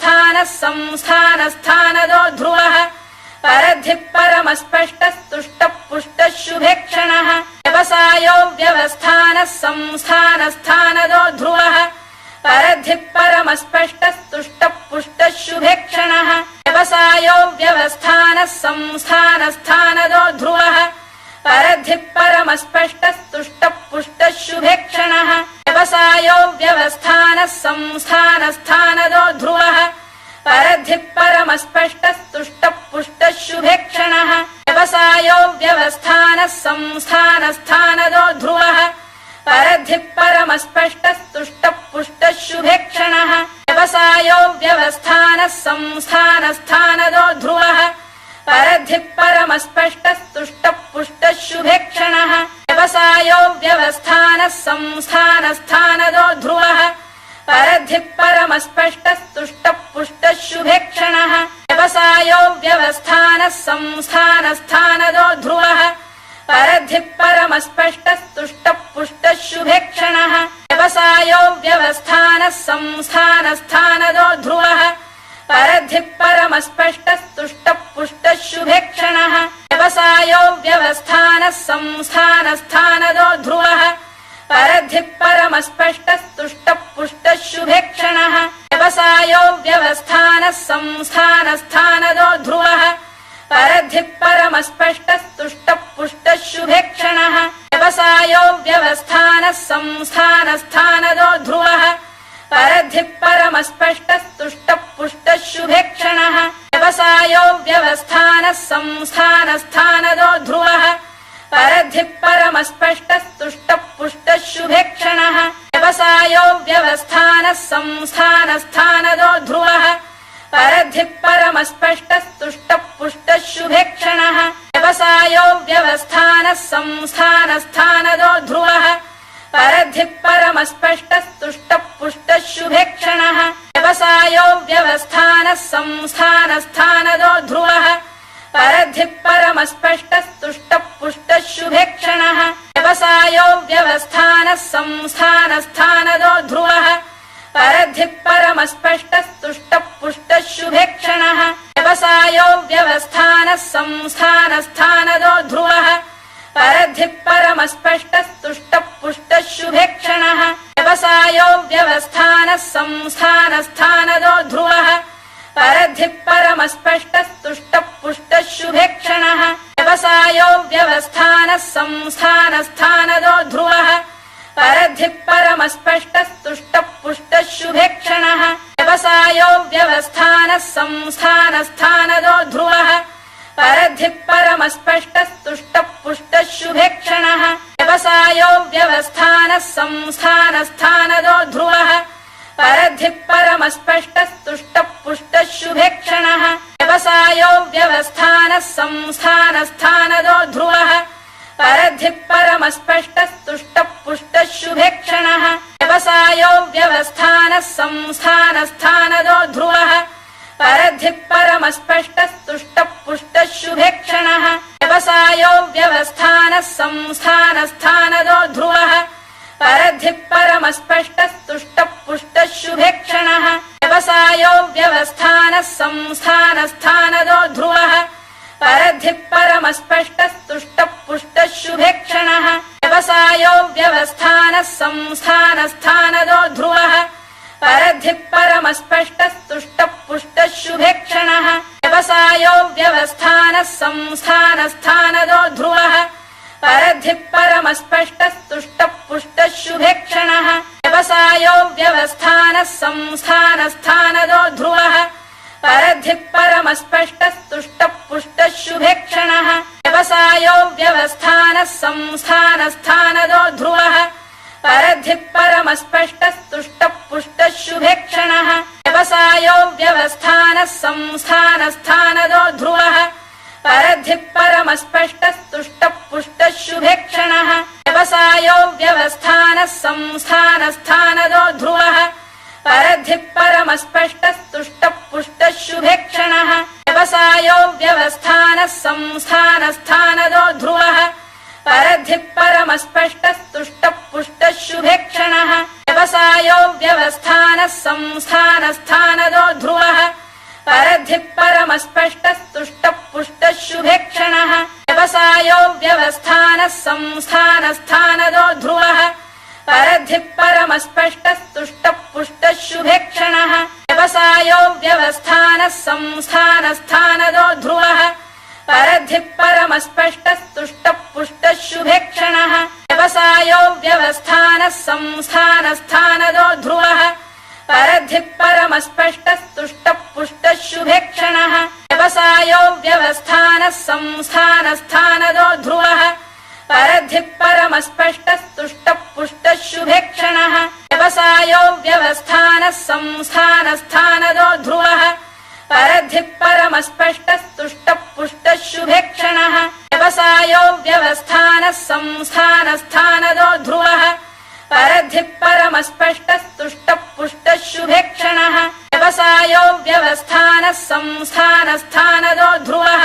व्यवस्थानः संस्थानस्थानदो ध्रुवः परद्धिः परमस्पष्टस्तुष्टः पुष्टः शुभेक्षणः व्यवसायो व्यवस्थानः संस्थानस्थानदो ध्रुवः परद्धिः परमस्पष्टस्तुष्टः पुष्टः शुभेक्षणः व्यवसायो व्यवस्थानः संस्थानस्थानदो ध्रुवः परद्धिः परमस्पष्टस्तुष्टः पुष्टः शुभेक्षणः व्यवसायो व्यवस्थानः संस्थानस्थानदो ध्रुवः परद्धिः परमस्पष्टस्तुष्टः पुष्टः शुभेक्षणः व्यवसायो व्यवस्थानः संस्थानस्थानदो ध्रुवः परद्धिः परमस्पष्टस्तुष्टः पुष्टः शुभेक्षणः व्यवसायो व्यवस्थानः संस्थानस्थानदो ध्रुवः परद्धिः परमस्पष्टस्तुष्टः पुष्टः शुभेक्षणः व्यवसायो व्यवस्थानः संस्थानस्थानदो ध्रुवः परद्धिः परमस्पष्टस्तुष्टः पुष्टः शुभेक्षणः व्यवसायो व्यवस्थानः संस्थानस्थानदो ध्रुवः परद्धिः परमस्पष्टस्तुष्टः पुष्टः शुभेक्षणः व्यवसायो व्यवस्थानः संस्थानस्थानदो ध्रुवः परद्धिः परमस्पष्टस्तुष्टः पुष्टः शुभेक्षणः व्यवसायो व्यवस्थानः संस्थानस्थानदो ध्रुवः परद्धिः परमस्पष्टस्तुष्टः पुष्टः शुभेक्षणः व्यवसायो व्यवस्थानः संस्थानस्थानदो ध्रुवः परद्धिः परमस्पष्टस्तुष्टः पुष्टः शुभेक्षणः व्यवसायो व्यवस्थानः संस्थानस्थानदो ध्रुवः परद्धिः परमस्पष्टस्तुष्टः पुष्टः शुभेक्षणः व्यवसायो व्यवस्थानः संस्थानस्थानदो ध्रुवः परद्धिः परमस्पष्टस्तुष्टः पुष्टः शुभेक्षणः व्यवसायो व्यवस्थानः संस्थानस्थानदो ध्रुवः परद्धिः परमस्पष्टस्तुष्टः पुष्टः शुभेक्षणः व्यवसायो व्यवस्थानः संस्थानस्थानदो ध्रुवः परद्धिः परमस्पष्टस्तुष्टः पुष्टः शुभेक्षणः व्यवसायो व्यवस्थानः संस्थानस्थानदो ध्रुवः परद्धिः परमस्पष्टस्तुष्टः पुष्टः शुभेक्षणः व्यवसायो व्यवस्थानः संस्थानस्थानदो ध्रुवः परद्धिः परमस्पष्टस्तुष्टः पुष्टः शुभेक्षणः व्यवसायो व्यवस्थानः संस्थानस्थानदो ध्रुवः परद्धिः परमस्पष्टस्तुष्टः पुष्टः शुभेक्षणः व्यवसायो व्यवस्थानः संस्थानस्थानदो ध्रुवः परद्धिः परमस्पष्टस्तुष्टः पुष्टः शुभेक्षणः व्यवसायो व्यवस्थानः संस्थानस्थानदो ध्रुवः परद्धिः परमस्पष्टस्तुष्टः पुष्टः शुभेक्षणः व्यवसायो व्यवस्थानः संस्थानस्थानदो ध्रुवः परद्धिः परमस्पष्टस्तुष्टः पुष्टः शुभेक्षणः व्यवसायो व्यवस्थानः संस्थानस्थानदो ध्रुवः परद्धिः परमस्पष्टस्तुष्टः पुष्टः शुभेक्षणः व्यवसायो व्यवस्थानः संस्थानस्थानदो ध्रुवः परद्धिः परमस्पष्टस्तुष्टः पुष्टः शुभेक्षणः व्यवसायो व्यवस्थानः संस्थानस्थानदो ध्रुवः परद्धिः परमस्पष्टस्तुष्टः पुष्टः शुभेक्षणः व्यवसायो व्यवस्थानः संस्थानस्थानदो ध्रुवः परद्धिः परमस्पष्टस्तुष्टः पुष्टः शुभेक्षणः व्यवसायो व्यवस्थानः संस्थानस्थानदो ध्रुवः परद्धिः परमस्पष्टस्तुष्टः पुष्टः शुभेक्षणः व्यवसायो व्यवस्थानः संस्थानस्थानदो ध्रुवः परद्धिः परमस्पष्टस्तुष्टः पुष्टः शुभेक्षणः व्यवसायो व्यवस्थानः संस्थानस्थानदो ध्रुवः परद्धिः परमस्पष्टस्तुष्टः पुष्टः शुभेक्षणः व्यवसायो व्यवस्थानः संस्थानस्थानदो ध्रुवः परद्धिः परमस्पष्टस्तुष्टः पुष्टः शुभेक्षणः व्यवसायो व्यवस्थानः संस्थानस्थानदो ध्रुवः परद्धिः परमस्पष्टस्तुष्टः पुष्टः शुभेक्षणः व्यवसायो व्यवस्थानः संस्थानस्थानदो ध्रुवः परद्धिः परमस्पष्टस्तुष्टः पुष्टः शुभेक्षणः व्यवसायो व्यवस्थानः संस्थानस्थानदो ध्रुवः परद्धिः परमस्पष्टस्तुष्टः पुष्टः शुभेक्षणः व्यवसायो व्यवस्थानः संस्थानस्थानदो ध्रुवः परद्धिः परमस्पष्टस्तुष्टः पुष्टः शुभेक्षणः व्यवसायो व्यवस्थानः संस्थानस्थानदो ध्रुवः परद्धिः परमस्पष्टस्तुष्टः पुष्टः शुभेक्षणः व्यवसायो व्यवस्थानः संस्थानस्थानदो ध्रुवः परद्धिः परमस्पष्टस्तुष्टः पुष्टः शुभेक्षणः व्यवसायो व्यवस्थानः संस्थानस्थानदो ध्रुवः परद्धिः परमस्पष्टस्तुष्टः पुष्टः शुभेक्षणः व्यवसायो व्यवस्थानः संस्थानस्थानदो ध्रुवः परद्धिः परमस्पष्टस्तुष्टः पुष्टः शुभेक्षणः व्यवसायो व्यवस्थानः संस्थानस्थानदो ध्रुवः परद्धिः परमस्पष्टस्तुष्टः पुष्टः शुभेक्षणः व्यवसायो व्यवस्थानः संस्थानस्थानदो ध्रुवः परद्धिः परमस्पष्टस्तुष्टः पुष्टः शुभेक्षणः व्यवसायो व्यवस्थानः संस्थानस्थानदो ध्रुवः परद्धिः परमस्पष्टस्तुष्टः पुष्टः शुभेक्षणः व्यवसायो व्यवस्थानः संस्थानस्थानदो ध्रुवः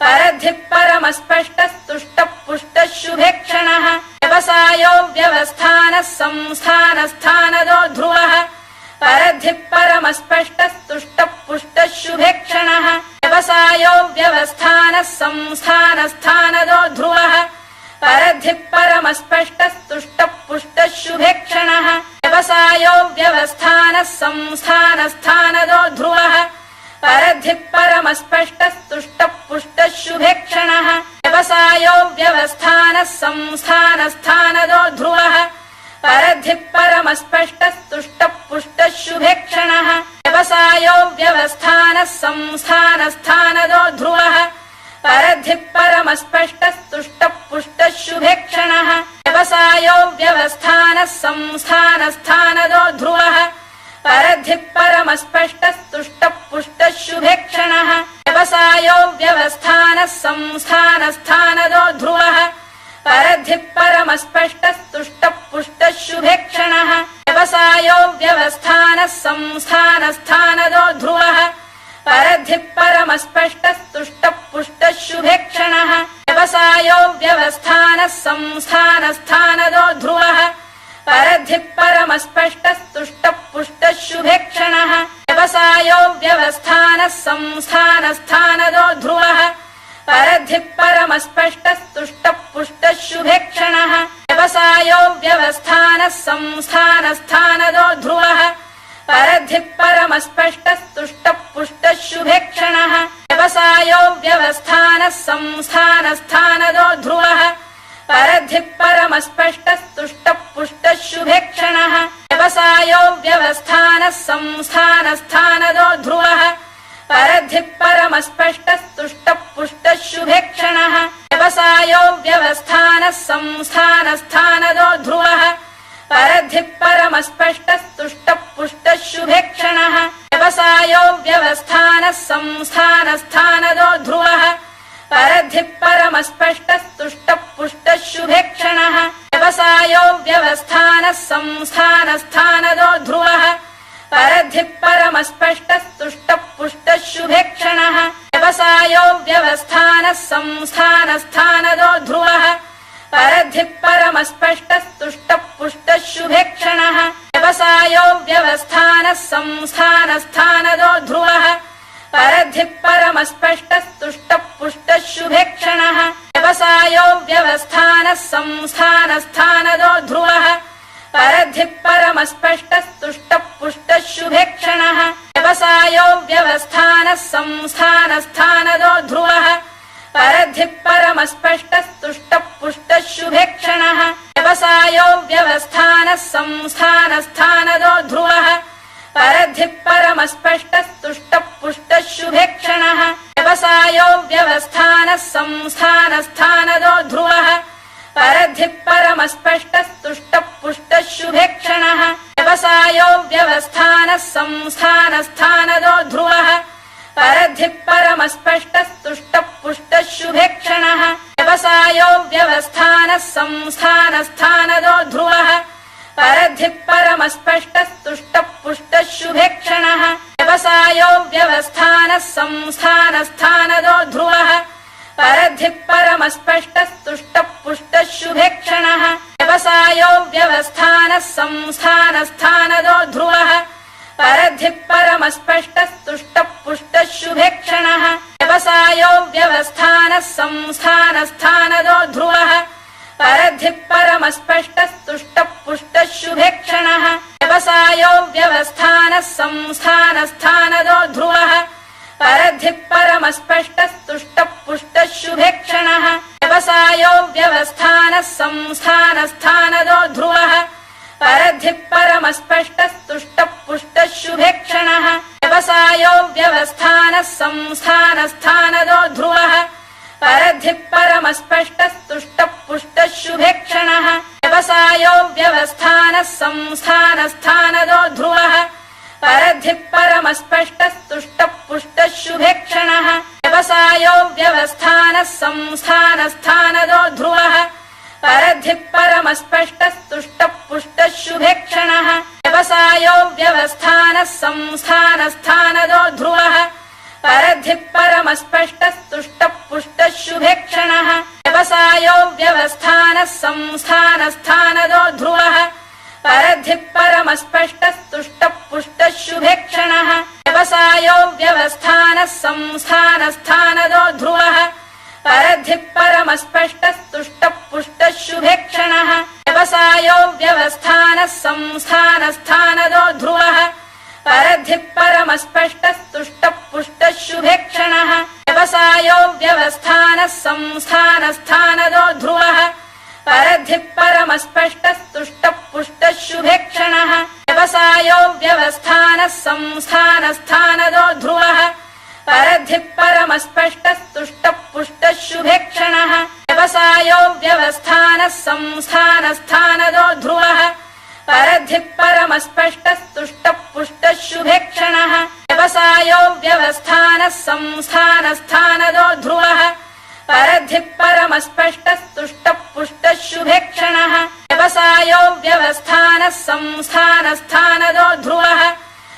परद्धिः परमस्पष्टस्तुष्टः पुष्टः शुभेक्षणः व्यवसायो व्यवस्थानः संस्थानस्थानदो ध्रुवः परद्धिः परमस्पष्टस्तुष्टः पुष्टः शुभेक्षणः व्यवसायो व्यवस्थानः संस्थानस्थानदो ध्रुवः परद्धिः परमस्पष्टस्तुष्टः पुष्टः शुभेक्षणः व्यवसायो व्यवस्थानः संस्थानस्थानदो ध्रुवः परद्धिः परमस्पष्टस्तुष्टः पुष्टः शुभेक्षणः व्यवसायो व्यवस्थानः संस्थानस्थानदो ध्रुवः परद्धिः परमस्पष्टस्तुष्टः पुष्टः शुभेक्षणः व्यवसायो व्यवस्थानः संस्थानस्थानदो ध्रुवः परद्धिः परमस्पष्टस्तुष्टः पुष्टः शुभेक्षणः व्यवसायो व्यवस्थानः संस्थानस्थानदो ध्रुवः परद्धिः परमस्पष्टस्तुष्टः पुष्टः शुभेक्षणः व्यवसायो व्यवस्थानः संस्थानस्थानदो ध्रुवः परद्धिः परमस्पष्टस्तुष्टः पुष्टः शुभेक्षणः व्यवसायो व्यवस्थानः संस्थानस्थानदो ध्रुवः परद्धिः परमस्पष्टस्तुष्टः पुष्टः शुभेक्षणः व्यवसायो व्यवस्थानः संस्थानस्थानदो ध्रुवः परद्धिः परमस्पष्टस्तुष्टः पुष्टः शुभेक्षणः व्यवसायो व्यवस्थानः संस्थानस्थानदो ध्रुवः परद्धिः परमस्पष्टस्तुष्टः पुष्टः शुभेक्षणः व्यवसायो व्यवस्थानः संस्थानस्थानदो ध्रुवः परद्धिः परमस्पष्टस्तुष्टः पुष्टः शुभेक्षणः व्यवसायो व्यवस्थानः संस्थानस्थानदो ध्रुवः परद्धिः परमस्पष्टस्तुष्टः पुष्टः शुभेक्षणः व्यवसायो व्यवस्थानः संस्थानस्थानदो ध्रुवः परद्धिः परमस्पष्टस्तुष्टः पुष्टः शुभेक्षणः व्यवसायो व्यवस्थानः संस्थानस्थानदो ध्रुवः परद्धिः परमस्पष्टस्तुष्टः पुष्टः शुभेक्षणः व्यवसायो व्यवस्थानः संस्थानस्थानदो ध्रुवः परद्धिः परमस्पष्टस्तुष्टः पुष्टः शुभेक्षणः व्यवसायो व्यवस्थानः संस्थानस्थानदो ध्रुवः परद्धिः परमस्पष्टस्तुष्टः पुष्टः शुभेक्षणः व्यवसायो व्यवस्थानः संस्थानस्थानदो ध्रुवः परद्धिः परमस्पष्टस्तुष्टः पुष्टः शुभेक्षणः व्यवसायो व्यवस्थानः संस्थानस्थानदो ध्रुवः परद्धिः परमस्पष्टस्तुष्टः पुष्टः शुभेक्षणः व्यवसायो व्यवस्थानः संस्थानस्थानदो ध्रुवः परद्धिः परमस्पष्टस्तुष्टः पुष्टः शुभेक्षणः व्यवसायो व्यवस्थानः संस्थानस्थानदो ध्रुवः परद्धिः परमस्पष्टस्तुष्टः पुष्टः शुभेक्षणः व्यवसायो व्यवस्थानः संस्थानस्थानदो ध्रुवः परद्धिः परमस्पष्टस्तुष्टः पुष्टः शुभेक्षणः व्यवसायो व्यवस्थानः संस्थानस्थानदो ध्रुवः परद्धिः परमस्पष्टस्तुष्टः पुष्टः शुभेक्षणः व्यवसायो व्यवस्थानः संस्थानस्थानदो ध्रुवः परद्धिः परमस्पष्टस्तुष्टः पुष्टः शुभेक्षणः व्यवसायो व्यवस्थानः संस्थानस्थानदो ध्रुवः परद्धिः परमस्पष्टस्तुष्टः पुष्टः शुभेक्षणः व्यवसायो व्यवस्थानः संस्थानस्थानदो ध्रुवः परद्धिः परमस्पष्टस्तुष्टः पुष्टः शुभेक्षणः व्यवसायो व्यवस्थानः संस्थानस्थानदो ध्रुवः परद्धिः परमस्पष्टस्तुष्टः पुष्टः शुभेक्षणः व्यवसायो व्यवस्थानः संस्थानस्थानदो ध्रुवः परद्धिः परमस्पष्टस्तुष्टः पुष्टः शुभेक्षणः व्यवसायो व्यवस्थानः संस्थानस्थानदो ध्रुवः परद्धिः परमस्पष्टस्तुष्टः पुष्टः शुभेक्षणः व्यवसायो व्यवस्थानः संस्थानस्थानदो ध्रुवः परद्धिः परमस्पष्टस्तुष्टः पुष्टः शुभेक्षणः व्यवसायो व्यवस्थानः संस्थानस्थानदो ध्रुवः परद्धिः परमस्पष्टस्तुष्टः पुष्टः शुभेक्षणः व्यवसायो व्यवस्थानः संस्थानस्थानदो ध्रुवः परद्धिः परमस्पष्टस्तुष्टः पुष्टः शुभेक्षणः व्यवसायो व्यवस्थानः संस्थानस्थानदो ध्रुवः परद्धिः परमस्पष्टस्तुष्टः पुष्टः शुभेक्षणः व्यवसायो व्यवस्थानः संस्थानस्थानदो ध्रुवः परद्धिः परमस्पष्टस्तुष्टः पुष्टः शुभेक्षणः व्यवसायो व्यवस्थानः संस्थानस्थानदो ध्रुवः परद्धिः परमस्पष्टस्तुष्टः पुष्टः शुभेक्षणः व्यवसायो व्यवस्थानः संस्थानस्थानदो ध्रुवः परद्धिः परमस्पष्टस्तुष्टः पुष्टः शुभेक्षणः व्यवसायो व्यवस्थानः संस्थानस्थानदो ध्रुवः परद्धिः परमस्पष्टस्तुष्टः पुष्टः शुभेक्षणः व्यवसायो व्यवस्थानः संस्थानस्थानदो ध्रुवः परद्धिः परमस्पष्टस्तुष्टः पुष्टः शुभेक्षणः व्यवसायो व्यवस्थानः संस्थानस्थानदो ध्रुवः परद्धिः परमस्पष्टस्तुष्टः पुष्टः शुभेक्षणः व्यवसायो व्यवस्थानः संस्थानस्थानदो ध्रुवः परद्धिः परमस्पष्टस्तुष्टः पुष्टः शुभेक्षणः व्यवसायो व्यवस्थानः संस्थानस्थानदो ध्रुवः परद्धिः परमस्पष्टस्तुष्टः पुष्टः शुभेक्षणः व्यवसायो व्यवस्थानः संस्थानस्थानदो ध्रुवः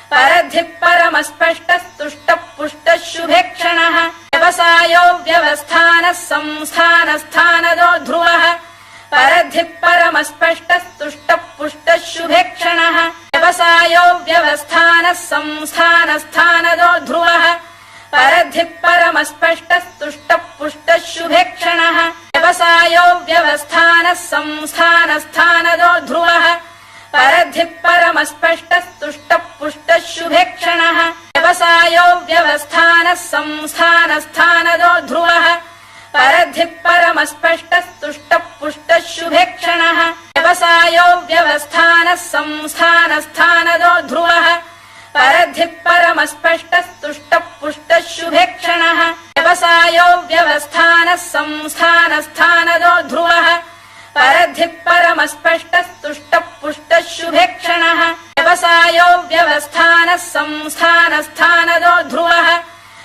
परद्धिः परमस्पष्टस्तुष्टः पुष्टः शुभेक्षणः व्यवसायो व्यवस्थानः संस्थानस्थानदो ध्रुवः परद्धिः परमस्पष्टस्तुष्टः पुष्टः शुभेक्षणः व्यवसायो व्यवस्थानः संस्थानस्थानदो ध्रुवः परद्धिः परमस्पष्टस्तुष्टः पुष्टः शुभेक्षणः व्यवसायो व्यवस्थानः संस्थानस्थानदो ध्रुवः परद्धिः परमस्पष्टस्तुष्टः पुष्टः शुभेक्षणः व्यवसायो व्यवस्थानः संस्थानस्थानदो ध्रुवः परद्धिः परमस्पष्टस्तुष्टः पुष्टः शुभेक्षणः व्यवसायो व्यवस्थानः संस्थानस्थानदो ध्रुवः परद्धिः परमस्पष्टस्तुष्टः पुष्टः शुभेक्षणः व्यवसायो व्यवस्थानः संस्थानस्थानदो ध्रुवः परद्धिः परमस्पष्टस्तुष्टः पुष्टः शुभेक्षणः व्यवसायो व्यवस्थानः संस्थानस्थानदो ध्रुवः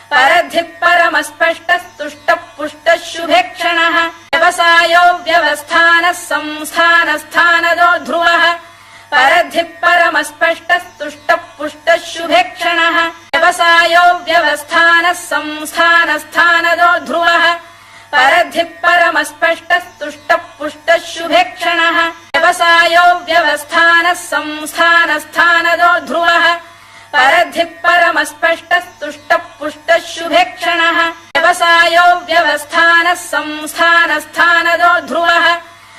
परद्धिः परमस्पष्टस्तुष्टः पुष्टः शुभेक्षणः व्यवसायो व्यवस्थानः संस्थानस्थानदो ध्रुवः परद्धिः परमस्पष्टस्तुष्टः पुष्टः शुभेक्षणः व्यवसायो व्यवस्थानः संस्थानस्थानदो ध्रुवः परद्धिः परमस्पष्टस्तुष्टः पुष्टः शुभेक्षणः व्यवसायो व्यवस्थानः संस्थानस्थानदो ध्रुवः परद्धिः परमस्पष्टस्तुष्टः पुष्टः शुभेक्षणः व्यवसायो व्यवस्थानः संस्थानस्थानदो ध्रुवः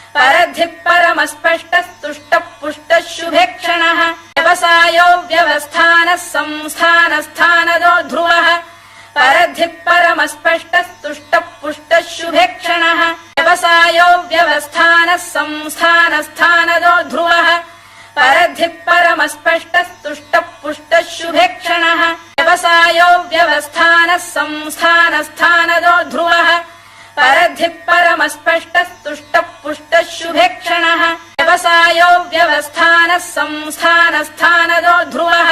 परद्धिः परमस्पष्टस्तुष्टः पुष्टः शुभेक्षणः व्यवसायो व्यवस्थानः संस्थानस्थानदो ध्रुवः परद्धिः परमस्पष्टस्तुष्टः पुष्टः शुभेक्षणः व्यवसायो व्यवस्थानः संस्थानस्थानदो ध्रुवः परद्धिः परमस्पष्टस्तुष्टः पुष्टः शुभेक्षणः व्यवसायो व्यवस्थानः संस्थानस्थानदो ध्रुवः परद्धिः परमस्पष्टस्तुष्टः पुष्टः शुभेक्षणः व्यवसायो व्यवस्थानः संस्थानस्थानदो ध्रुवः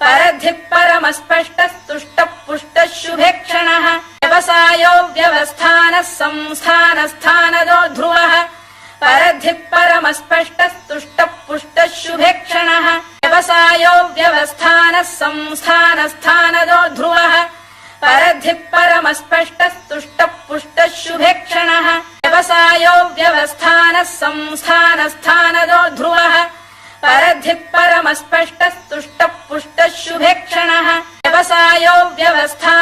परद्धिः परमस्पष्टस्तुष्टः पुष्टः शुभेक्षणः व्यवसायो व्यवस्थानः संस्थानस्थानदो ध्रुवः परद्धिः परमस्पष्टस्तुष्टः पुष्टः शुभेक्षणः व्यवसायो व्यवस्थानः संस्थानस्थानदो ध्रुवः परद्धिः परमस्पष्टस्तुष्टः पुष्टः शुभेक्षणः व्यवसायो व्यवस्थानः संस्थानस्थानदो ध्रुवः परद्धिः परमस्पष्टस्तुष्टः पुष्टः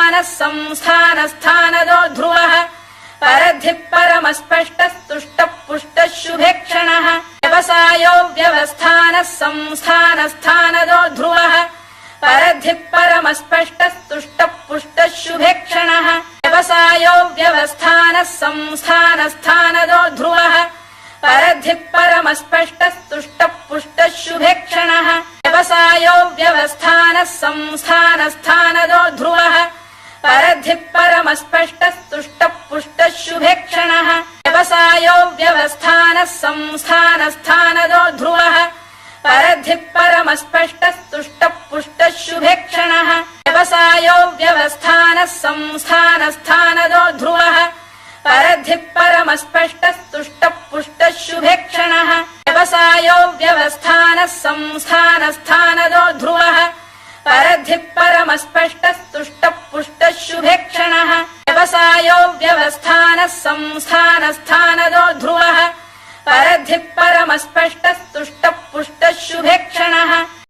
व्यवस्थानः संस्थानस्थानदो ध्रुवः परद्धिः परमस्पष्टस्तुष्टः पुष्टः शुभेक्षणः व्यवसायो व्यवस्थानः संस्थानस्थानदो ध्रुवः परद्धिः परमस्पष्टस्तुष्टः पुष्टः शुभेक्षणः व्यवसायो व्यवस्थानः संस्थानस्थानदो ध्रुवः परद्धिः परमस्पष्टस्तुष्टः पुष्टः शुभेक्षणः व्यवसायो व्यवस्थानः संस्थानस्थानदो ध्रुवः परद्धिः परमस्पष्टस्तुष्टः पुष्टः शुभेक्षणः व्यवसायो व्यवस्थानः संस्थानस्थानदो ध्रुवः परद्धिः परमस्पष्टस्तुष्टः पुष्टः शुभेक्षणः व्यवसायो व्यवस्थानः संस्थानस्थानदो ध्रुवः परद्धिः परमस्पष्टस्तुष्टः पुष्टः शुभेक्षणः व्यवसायो व्यवस्थानः संस्थानस्थानदो ध्रुवः परद्धिः परमस्पष्टस्तुष्टः पुष्टः शुभेक्षणः व्यवसायो व्यवस्थानः संस्थानस्थानदो ध्रुवः परद्धिः परमस्पष्टस्तुष्टः पुष्टः शुभेक्षणः